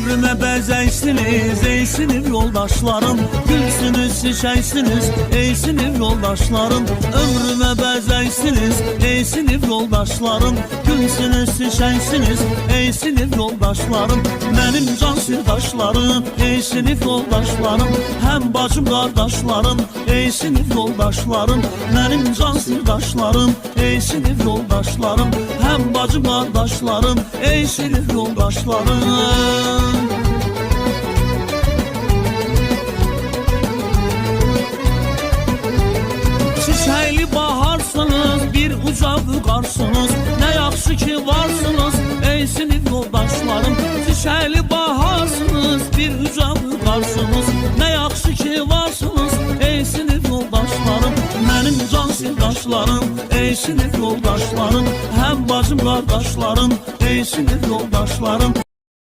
Ömrüme bezeysiniz ey sinif yoldaşlarım, gülsünüz çiçeksiniz ey sinif yoldaşlarım. Ömrüme bezeysiniz ey sinif yoldaşlarım, gülsünüz çiçeksiniz ey sinif yoldaşlarım. Benim can sirdaşlarım ey sinif yoldaşlarım, hem bacım kardeşlerim ey sinif yoldaşlarım. Benim can sirdaşlarım ey sinif yoldaşlarım, hem bacım kardeşlerim ey sinif yoldaşlarım. Çiçekli baharsınız, bir uca vüqarsınız, ne yaxşı ki varsınız ey sinif yoldaşlarım. Çiçekli baharsınız, bir uca vüqarsınız, ne yaxşı ki varsınız ey sinif yoldaşlarım. Benim can sirdaşlarım ey sinif yoldaşlarım, hem bacım kardeşlerim ey sinif yoldaşlarım.